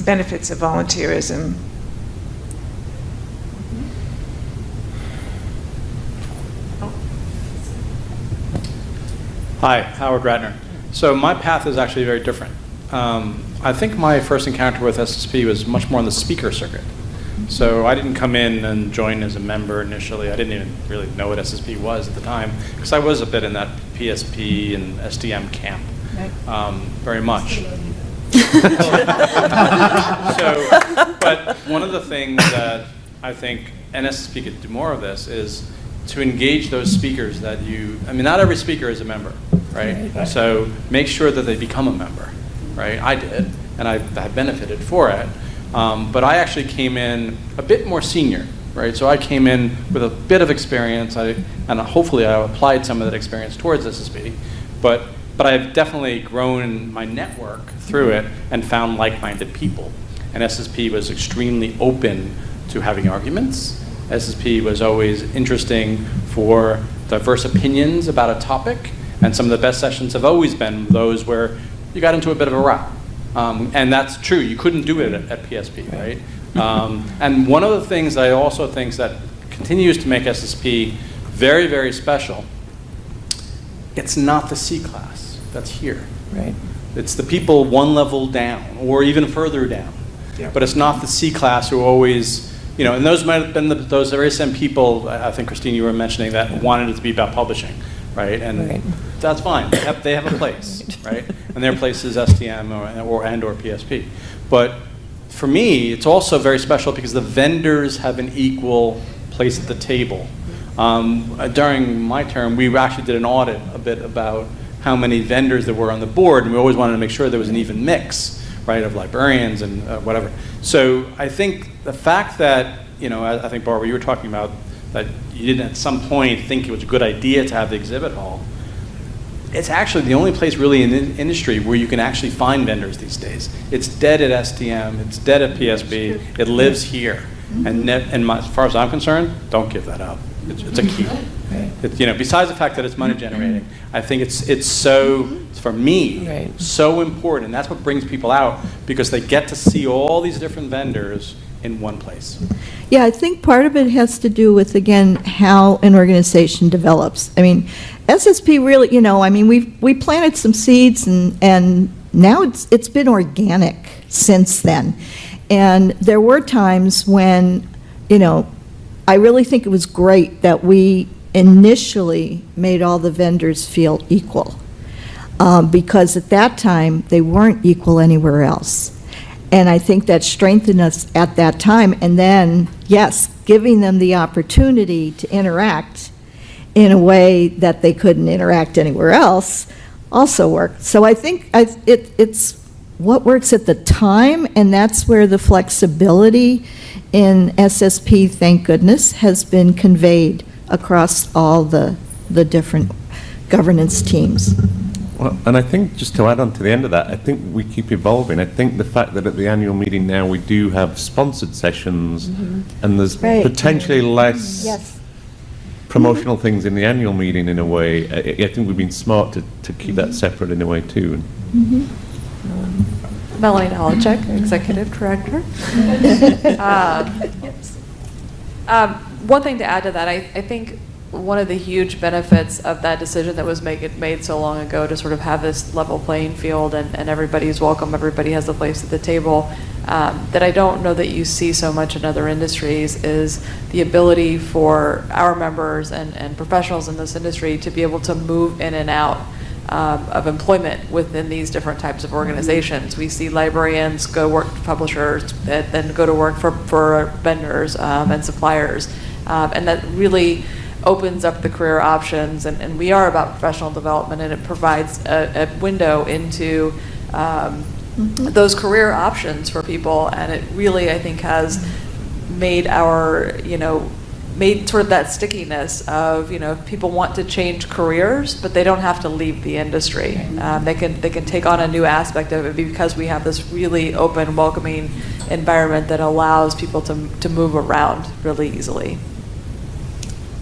benefits of volunteerism. Hi, Howard Ratner. So my path is actually very different. I think my first encounter with SSP was much more on the speaker circuit. So I didn't come in and join as a member initially. I didn't even really know what SSP was at the time, because I was a bit in that PSP and STM camp, very much. But one of the things that I think NSSP could do more of this is to engage those speakers that not every speaker is a member, right? So make sure that they become a member, right? I did, and I benefited for it. But I actually came in a bit more senior, right? So I came in with a bit of experience, and hopefully I applied some of that experience towards SSP. But I've definitely grown my network through it and found like-minded people. And SSP was extremely open to having arguments. SSP was always interesting for diverse opinions about a topic, and some of the best sessions have always been those where you got into a bit of a row. And that's true. You couldn't do it at PSP, right? And one of the things I also think that continues to make SSP very, very special, it's not the C class that's here. Right. It's the people one level down or even further down. Yeah. But it's not the C class who always and those might have been those very same people, I think, Christine, you were mentioning, that wanted it to be about publishing, right? And that's fine. They have a place, right? And their place is STM or PSP. But for me, it's also very special because the vendors have an equal place at the table. During my term, we actually did an audit a bit about how many vendors there were on the board, and we always wanted to make sure there was an even mix, right, of librarians and whatever. So I think the fact that, I think, Barbara, you were talking about that you didn't at some point think it was a good idea to have the exhibit hall. It's actually the only place really in the industry where you can actually find vendors these days. It's dead at STM, it's dead at PSB, it lives here. And as far as I'm concerned, don't give that up. It's a key. Besides the fact that it's money generating, I think it's so, for me, so important. And that's what brings people out, because they get to see all these different vendors in one place. Yeah, I think part of it has to do with, again, how an organization develops. I mean, SSP really, we planted some seeds, and now it's been organic since then. And there were times when, I really think it was great that we initially made all the vendors feel equal, because at that time, they weren't equal anywhere else. And I think that strengthened us at that time. And then, yes, giving them the opportunity to interact in a way that they couldn't interact anywhere else also worked. So I think it's what works at the time, and that's where the flexibility in SSP, thank goodness, has been conveyed across all the different governance teams. Well, and I think, just to add on to the end of that, I think we keep evolving. I think the fact that at the annual meeting now we do have sponsored sessions, and there's potentially less promotional things in the annual meeting in a way. I think we've been smart to keep that separate in a way too. Melanie Holacek, Executive Director. One thing to add to that, I think one of the huge benefits of that decision that was made so long ago to sort of have this level playing field and everybody's welcome, everybody has a place at the table, that I don't know that you see so much in other industries, is the ability for our members and professionals in this industry to be able to move in and out of employment within these different types of organizations. We see librarians go work for publishers, then go to work for vendors and suppliers, and that really opens up the career options, and we are about professional development, and it provides a window into those career options for people, and it really, I think, has made made sort of that stickiness of, if people want to change careers, but they don't have to leave the industry. They can take on a new aspect of it because we have this really open, welcoming environment that allows people to move around really easily.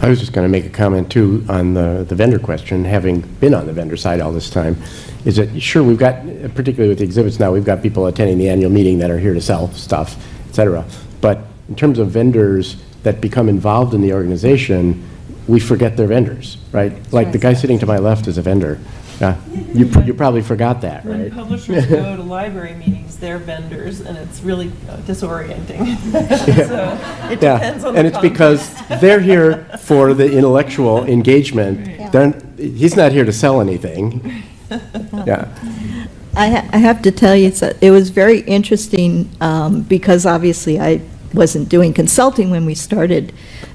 I was just going to make a comment, too, on the vendor question, having been on the vendor side all this time, is that, sure, we've got, particularly with the exhibits now, we've got people attending the annual meeting that are here to sell stuff, et cetera. But in terms of vendors that become involved in the organization, we forget they're vendors, right? Like the guy sitting to my left is a vendor. You probably forgot that, right? When publishers go to library meetings, they're vendors, and it's really disorienting. So it depends on the and it's because they're here for the intellectual engagement. He's not here to sell anything. I have to tell you, it was very interesting because obviously I wasn't doing consulting when we started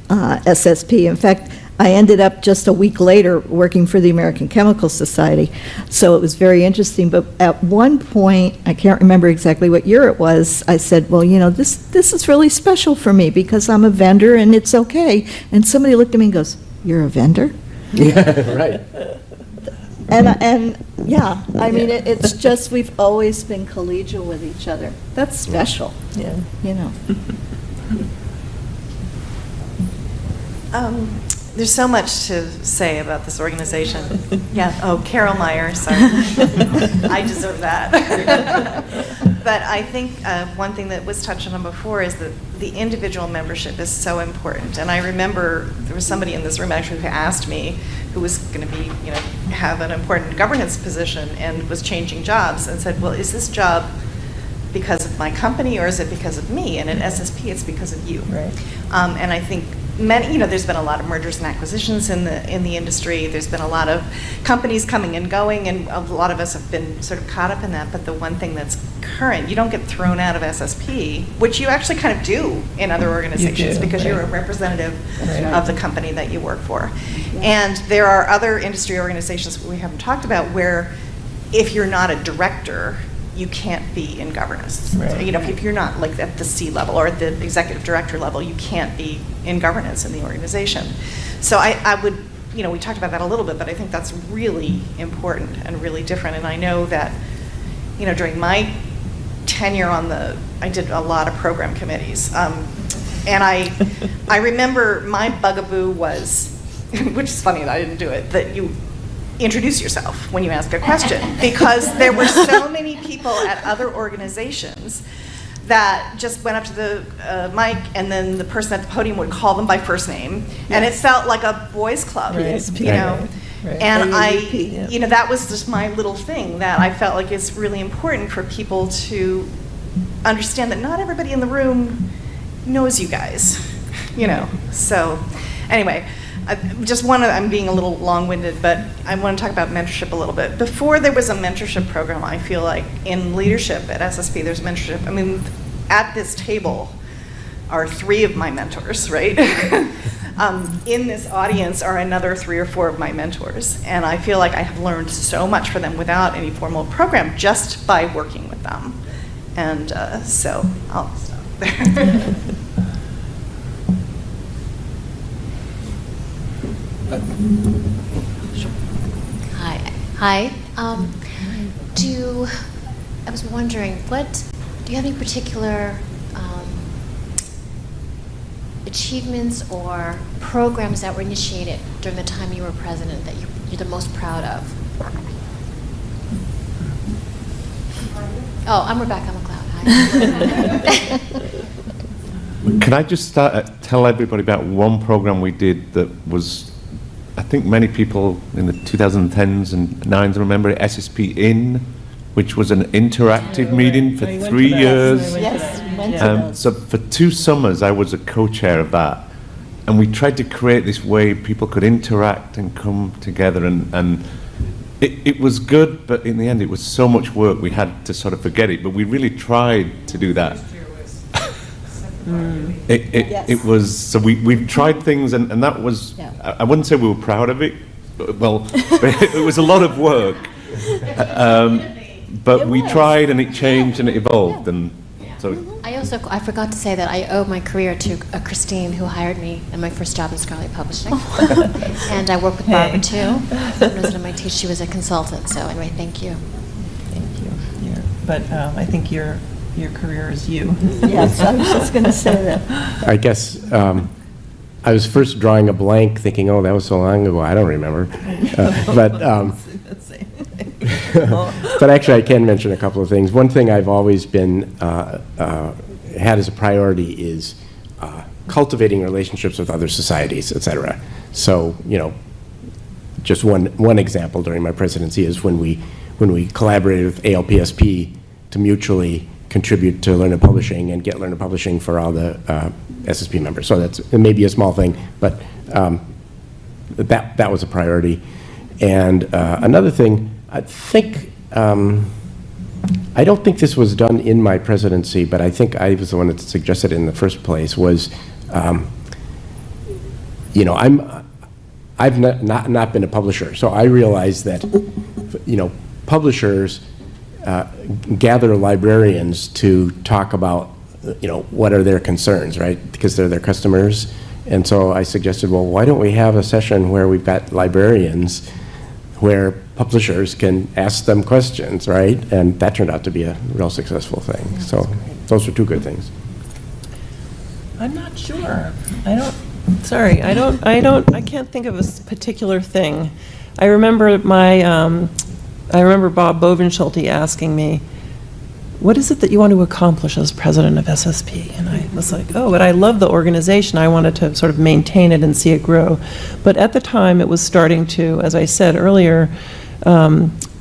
SSP. In fact, I ended up just a week later working for the American Chemical Society, so it was very interesting. But at one point, I can't remember exactly what year it was, I said, well, this is really special for me because I'm a vendor and it's okay. And somebody looked at me and goes, "You're a vendor?" Yeah, right. And yeah, I mean, it's just we've always been collegial with each other. That's special. There's so much to say about this organization. Carol Meyer, sorry. I deserve that. But I think one thing that was touched on before is that the individual membership is so important. And I remember there was somebody in this room actually who asked me, who was going to be, have an important governance position and was changing jobs, and said, well, is this job because of my company or is it because of me? And at SSP, it's because of you. Right. And I think many, there's been a lot of mergers and acquisitions in the industry. There's been a lot of companies coming and going, and a lot of us have been sort of caught up in that. But the one thing that's current, you don't get thrown out of SSP, which you actually kind of do in other organizations because you're a representative of the company that you work for. And there are other industry organizations we haven't talked about where if you're not a director, you can't be in governance. Right. So, if you're not like at the C level or at the executive director level, you can't be in governance in the organization. So I would, we talked about that a little bit, but I think that's really important and really different. And I know that, during my tenure I did a lot of program committees. And I remember my bugaboo was, which is funny that I didn't do it, that you introduce yourself when you ask a question, because there were so many people at other organizations that just went up to the mic and then the person at the podium would call them by first name, and it felt like a boys club, Right. And that was just my little thing that I felt like is really important for people to understand that not everybody in the room knows you guys, So anyway, I'm being a little long-winded, but I want to talk about mentorship a little bit. Before there was a mentorship program, I feel like in leadership at SSP, there's mentorship. I mean, at this table are 3 of my mentors, right? In this audience are another 3 or 4 of my mentors. And I feel like I have learned so much from them without any formal program, just by working with them. And so I'll stop there. Hi. I was wondering, do you have any particular achievements or programs that were initiated during the time you were president that you're the most proud of? Oh, I'm Rebecca McLeod. Hi. Can I just tell everybody about one program we did that was, I think many people in the 2010s and 9s remember it, SSP In, which was an interactive meeting for 3 years. Yes, we went to those. So for 2 summers, I was a co-chair of that. And we tried to create this way people could interact and come together. And it was good, but in the end, it was so much work, we had to sort of forget it. But we really tried to do that. It was, so we've tried things, and that was, I wouldn't say we were proud of it, well, it was a lot of work, but we tried, and it changed, and it evolved, and so. I forgot to say that I owe my career to Christine, who hired me in my first job in Scarlet Publishing, and I work with Barbara too, resident MIT. She was a consultant, so anyway, thank you. Thank you. But I think your career is you. Yes, I was just going to say that. I guess I was first drawing a blank, thinking, "Oh, that was so long ago. I don't remember." But actually, I can mention a couple of things. One thing I've always been had as a priority is cultivating relationships with other societies, et cetera. So, just one example during my presidency is when we collaborated with ALPSP to mutually contribute to Learner Publishing and get Learner Publishing for all the SSP members. So it may be a small thing, but that was a priority. And another thing, I think, I don't think this was done in my presidency, but I think I was the one that suggested it in the first place, was, I've not been a publisher, so I realize that, publishers gather librarians to talk about, what are their concerns, right? Because they're their customers. And so I suggested, well, why don't we have a session where we've got librarians where publishers can ask them questions, right? And that turned out to be a real successful thing. So those are 2 good things. I'm not sure. I can't think of a particular thing. I remember Bob Bovenschulte asking me, what is it that you want to accomplish as president of SSP? And I was like, but I love the organization. I wanted to sort of maintain it and see it grow. But at the time, it was starting to, as I said earlier,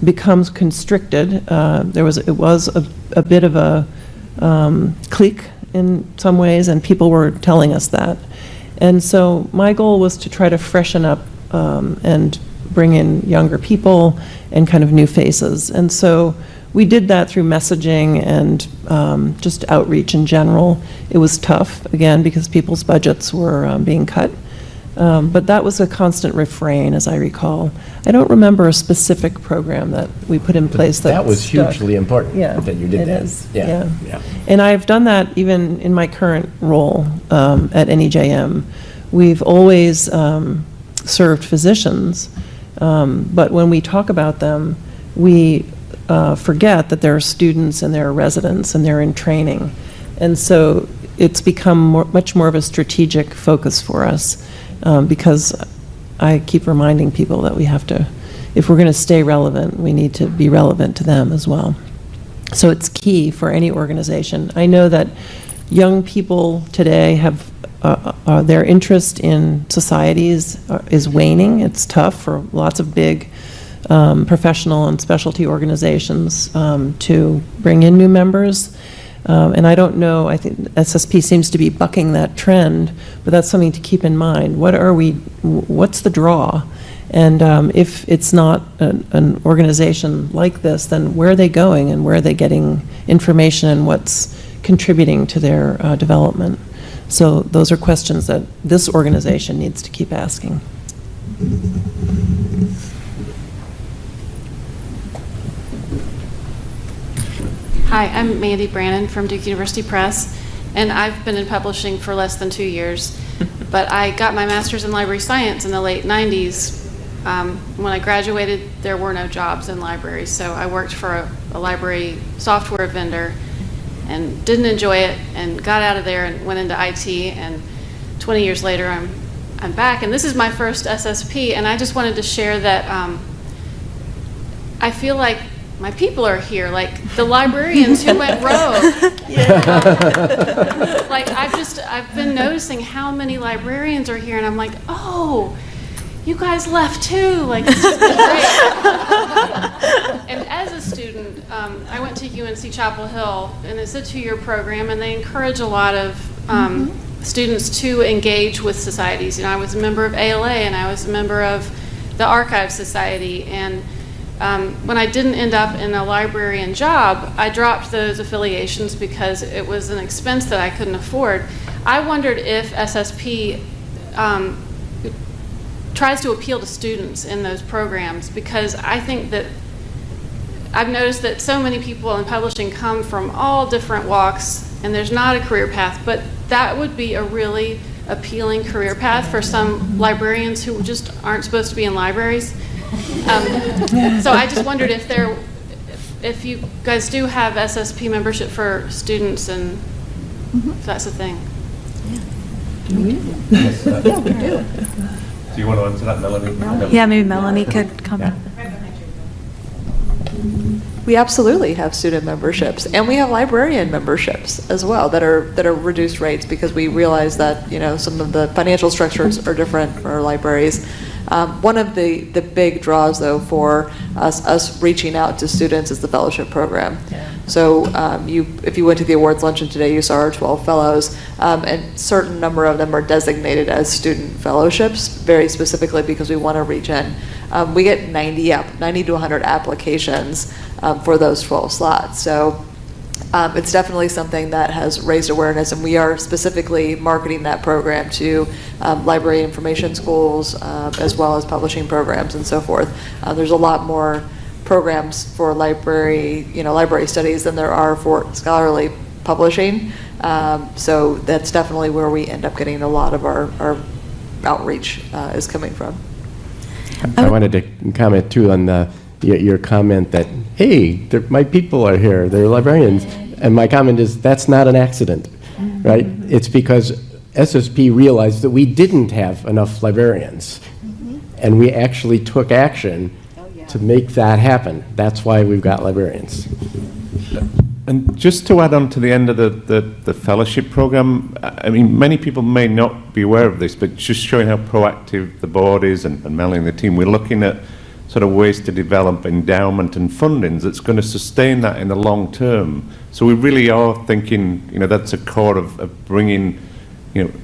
becomes constricted. It was a bit of a clique in some ways, and people were telling us that. And so my goal was to try to freshen up and bring in younger people and kind of new faces. And so we did that through messaging and just outreach in general. It was tough, again, because people's budgets were being cut. But that was a constant refrain, as I recall. I don't remember a specific program that we put in place that was stuck. hugely important Yeah, that you did it that. is, Yeah. And I've done that even in my current role at NEJM. We've always served physicians, but when we talk about them, we forget that there are students and there are residents and they're in training. And so it's become much more of a strategic focus for us because I keep reminding people that we have to, if we're going to stay relevant, we need to be relevant to them as well. So it's key for any organization. I know that young people today have their interest in societies is waning. It's tough for lots of big professional and specialty organizations to bring in new members. And I don't know, I think SSP seems to be bucking that trend, but that's something to keep in mind. What's the draw? And if it's not an organization like this, then where are they going and where are they getting information and what's contributing to their development? So those are questions that this organization needs to keep asking. Hi, I'm Mandy Brannon from Duke University Press, and I've been in publishing for less than 2 years. But I got my master's in library science in the late 90s. When I graduated, there were no jobs in libraries, so I worked for a library software vendor and didn't enjoy it and got out of there and went into IT, and 20 years later I'm back, and this is my first SSP, and I just wanted to share that I feel like my people are here, like the librarians who went rogue. Like I've been noticing how many librarians are here, and I'm like, oh, you guys left too. Like, this is great. And as a student, I went to UNC Chapel Hill, and it's a 2-year program, and they encourage a lot of students to engage with societies. You know, I was a member of ALA, and I was a member of the Archive Society, and when I didn't end up in a librarian job, I dropped those affiliations because it was an expense that I couldn't afford. I wondered if SSP tries to appeal to students in those programs, because I think that I've noticed that so many people in publishing come from all different walks, and there's not a career path, but that would be a really appealing career path for some librarians who just aren't supposed to be in libraries. So I just wondered if you guys do have SSP membership for students, and if that's a thing. Do we? Yeah, we do. Do you want to answer that, Melanie? Yeah, maybe Melanie could comment. We absolutely have student memberships, and we have librarian memberships as well that are reduced rates, because we realize that, you know, some of the financial structures are different for libraries. One of the big draws, though, for us reaching out to students is the fellowship program. Yeah. So if you went to the awards luncheon today, you saw our 12 fellows, and a certain number of them are designated as student fellowships, very specifically because we want to reach in. We get 90 to 100 applications for those 12 slots. So it's definitely something that has raised awareness, and we are specifically marketing that program to library information schools, as well as publishing programs and so forth. There's a lot more programs for library studies than there are for scholarly publishing. So that's definitely where we end up getting a lot of our outreach is coming from. I wanted to comment too on your comment that, hey, my people are here, they're librarians. And my comment is, that's not an accident, right? It's because SSP realized that we didn't have enough librarians. And we actually took action to make that happen. That's why we've got librarians. And just to add on to the end of the fellowship program, I mean, many people may not be aware of this, but just showing how proactive the board is, and Melanie and the team, we're looking at sort of ways to develop endowment and fundings that's going to sustain that in the long term. So we really are thinking, that's a core of bringing,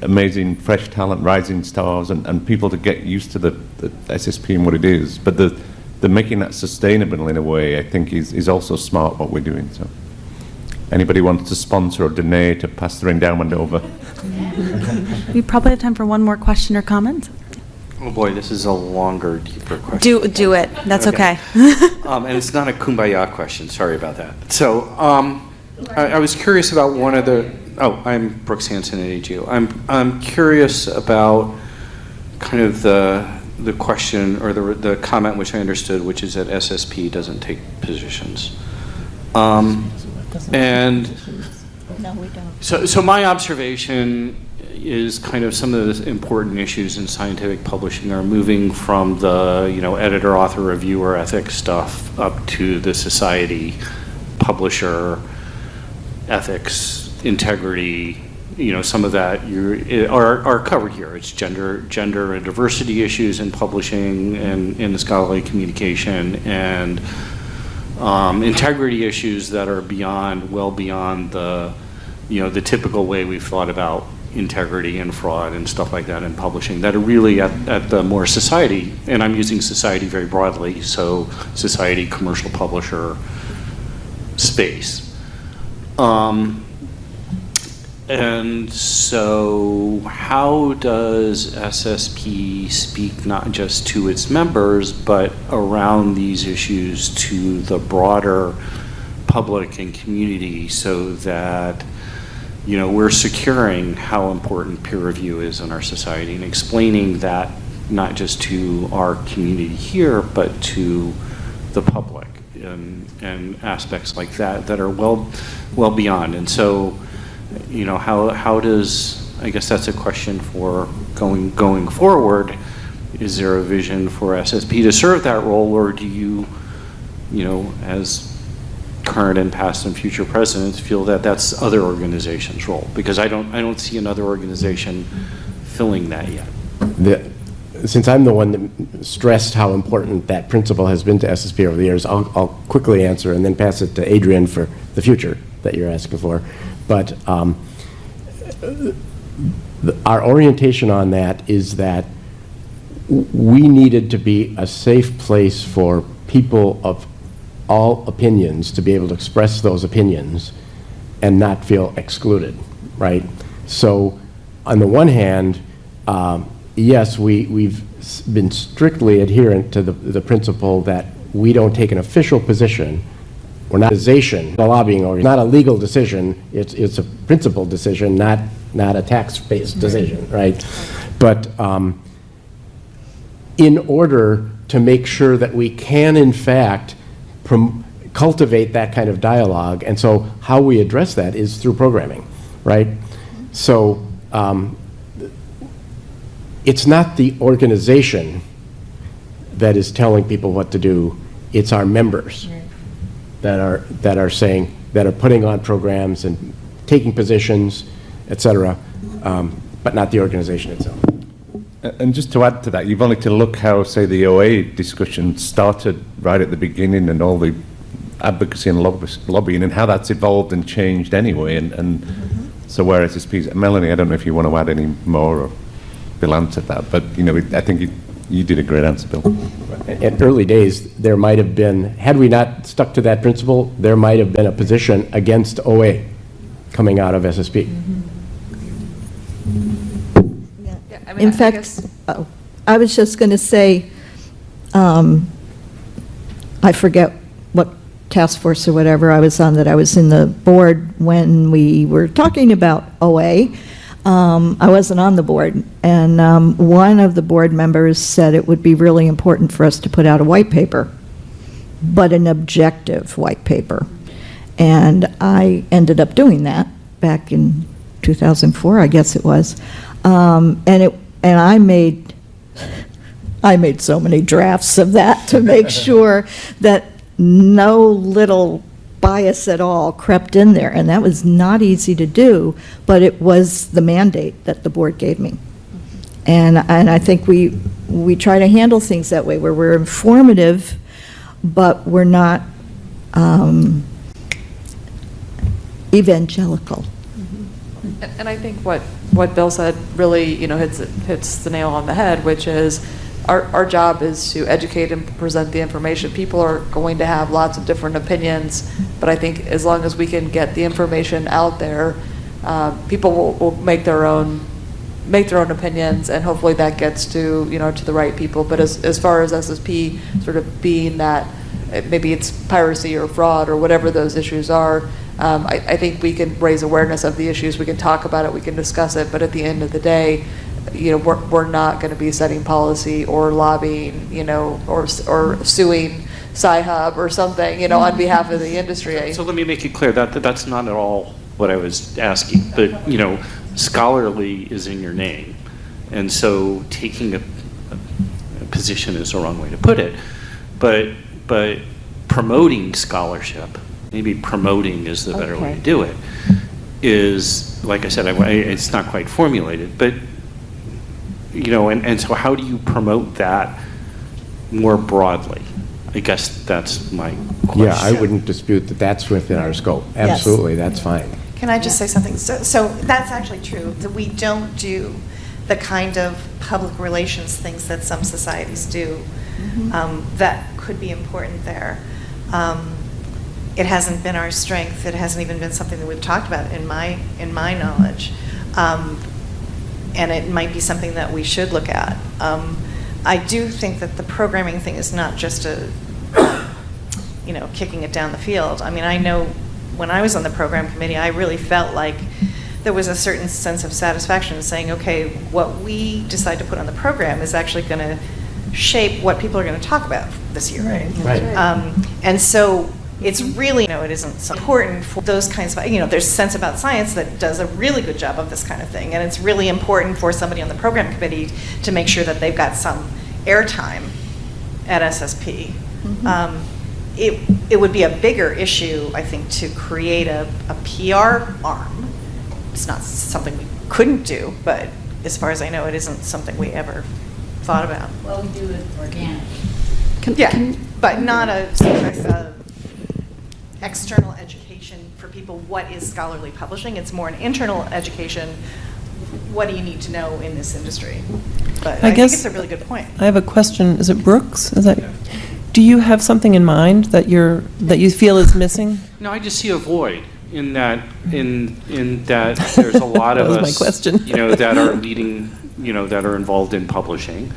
amazing fresh talent, rising stars, and people to get used to the SSP and what it is. But the making that sustainable in a way, I think, is also smart what we're doing. So anybody wants to sponsor or donate or pass their endowment over? We probably have time for one more question or comment. Oh boy, this is a longer, deeper question. Do it. That's okay. And it's not a kumbaya question. Sorry about that. So I was curious about one of the. Oh, I'm Brooks Hanson at AGU. I'm curious about kind of the question or the comment which I understood, which is that SSP doesn't take positions. And No, we don't. so my observation is kind of some of the important issues in scientific publishing are moving from the editor, author, reviewer, ethics stuff up to the society, publisher, ethics, integrity. Some of that are covered here. It's gender and diversity issues in publishing and in the scholarly communication, and integrity issues that are well beyond the the typical way we've thought about integrity and fraud and stuff like that in publishing, that are really at the more society, and I'm using society very broadly, so society, commercial publisher space. And so how does SSP speak not just to its members, but around these issues to the broader public and community, so that we're securing how important peer review is in our society, and explaining that not just to our community here, but to the public, and aspects like that are well beyond. And so, how does, I guess that's a question for going forward. Is there a vision for SSP to serve that role, or do you, as current and past and future presidents, feel that that's other organizations' role? Because I don't see another organization filling that yet. Since I'm the one that stressed how important that principle has been to SSP over the years, I'll quickly answer and then pass it to Adrian for the future that you're asking for. But our orientation on that is that we needed to be a safe place for people of all opinions to be able to express those opinions and not feel excluded, right? So on the one hand, yes, we've been strictly adherent to the principle that we don't take an official position. We're not a lobbying or not a legal decision. It's a principled decision, not a tax-based decision, right? But in order to make sure that we can, in fact, cultivate that kind of dialogue, and so how we address that is through programming, right? So it's not the organization that is telling people what to do, it's our members that are saying, that are putting on programs and taking positions, et cetera, but not the organization itself. And just to add to that, you've only to look how, say, the OA discussion started right at the beginning, and all the advocacy and lobbying, and how that's evolved and changed anyway. And so where SSPs, Melanie, I don't know if you want to add any more, or Bill answered that, but I think you did a great answer, Bill. In early days, there might have been, had we not stuck to that principle, there might have been a position against OA coming out of SSP. In fact, I was just going to say, I forget what task force or whatever I was on, that I was in the board when we were talking about OA. I wasn't on the board, and one of the board members said it would be really important for us to put out a white paper, but an objective white paper. And I ended up doing that back in 2004, I guess it was. And I made so many drafts of that to make sure that no little bias at all crept in there, and that was not easy to do, but it was the mandate that the board gave me. And I think we try to handle things that way, where we're informative, but we're not evangelical. And I think what Bill said really, hits the nail on the head, which is our job is to educate and present the information. People are going to have lots of different opinions, but I think as long as we can get the information out there, people will make their own opinions, and hopefully that gets to the right people. But as far as SSP sort of being that, maybe it's piracy or fraud or whatever those issues are, I think we can raise awareness of the issues, we can talk about it, we can discuss it, but at the end of the day, we're not going to be setting policy or lobbying, or suing Sci-Hub or something, on behalf of the industry. So let me make it clear that that's not at all what I was asking, but, scholarly is in your name, and so taking a position is the wrong way to put it, but promoting scholarship, maybe promoting is the better way to do it, is, like I said, it's not quite formulated, but, and so how do you promote that more broadly? I guess that's my question. Yeah, I wouldn't dispute that that's within our scope. Absolutely, that's fine. Can I just say something? So that's actually true, that we don't do the kind of public relations things that some societies do. That could be important there. It hasn't been our strength. It hasn't even been something that we've talked about in my knowledge. And it might be something that we should look at. I do think that the programming thing is not just kicking it down the field. I mean, I know when I was on the program committee, I really felt like there was a certain sense of satisfaction in saying, okay, what we decide to put on the program is actually going to shape what people are going to talk about this year, right? Right. And so it's really, it isn't so important for those kinds of, there's Sense About Science that does a really good job of this kind of thing, and it's really important for somebody on the program committee to make sure that they've got some airtime at SSP. It would be a bigger issue, I think, to create a PR arm. It's not something we couldn't do, but as far as I know, it isn't something we ever thought about. Well, we do it organic. But not a external education for people, what is scholarly publishing. It's more an internal education, what do you need to know in this industry? But I think it's a really good point. I have a question. Is it Brooks? Is that? Do you have something in mind that you feel is missing? No, I just see a void in that there's a lot of us, my question. that are leading, that are involved in publishing,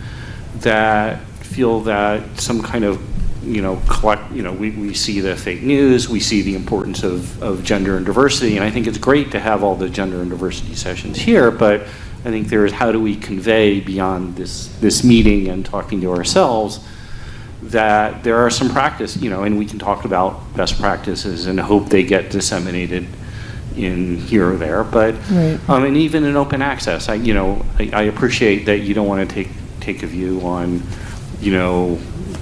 that feel that some kind of we see the fake news, we see the importance of gender and diversity, and I think it's great to have all the gender and diversity sessions here, but I think there is, how do we convey beyond this meeting and talking to ourselves that there are some practice, and we can talk about best practices and hope they get disseminated in here or there, but right. And even in open access, I appreciate that you don't want to take a view on,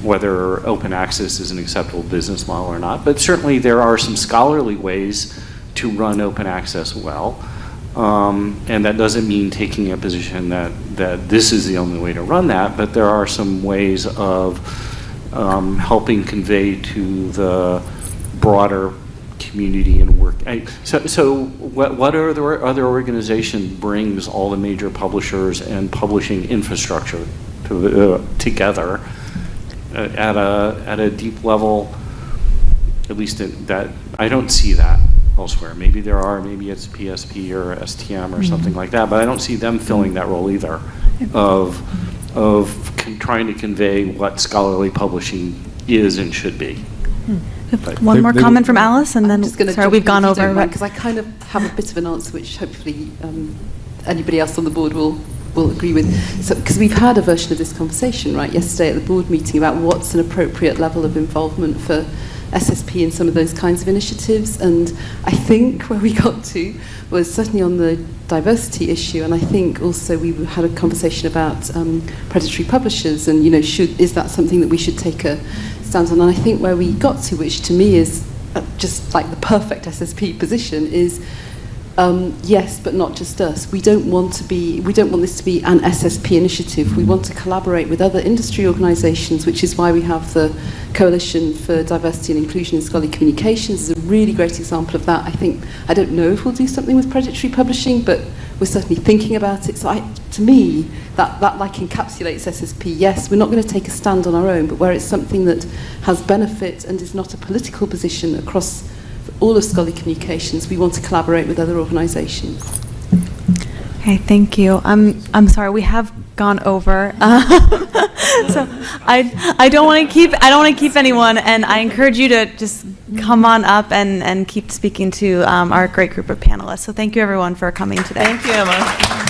whether open access is an acceptable business model or not, but certainly there are some scholarly ways to run open access well, and that doesn't mean taking a position that this is the only way to run that, but there are some ways of helping convey to the broader community and work. So what other organization brings all the major publishers and publishing infrastructure together at a deep level, at least that I don't see that elsewhere. Maybe there are, maybe it's PSP or STM or something like that, but I don't see them filling that role either of trying to convey what scholarly publishing is and should be. One more comment from Alice, and then, sorry, we've gone over. Because I kind of have a bit of an answer, which hopefully anybody else on the board will agree with. So, because we've had a version of this conversation, right, yesterday at the board meeting about what's an appropriate level of involvement for SSP in some of those kinds of initiatives, and I think where we got to was certainly on the diversity issue, and I think also we had a conversation about predatory publishers, and is that something that we should take a stand on? And I think where we got to, which to me is just like the perfect SSP position, is yes, but not just us. We don't want this to be an SSP initiative. We want to collaborate with other industry organisations, which is why we have the Coalition for Diversity and Inclusion in Scholarly Communications. Is a really great example of that. I don't know if we'll do something with predatory publishing, but we're certainly thinking about it. So to me, that like encapsulates SSP. Yes, we're not going to take a stand on our own, but where it's something that has benefit and is not a political position across all of scholarly communications, we want to collaborate with other organisations. Okay, thank you. I'm sorry, we have gone over. So I don't want to keep anyone, and I encourage you to just come on up and keep speaking to our great group of panelists. So thank you everyone for coming today. Thank you, Emma.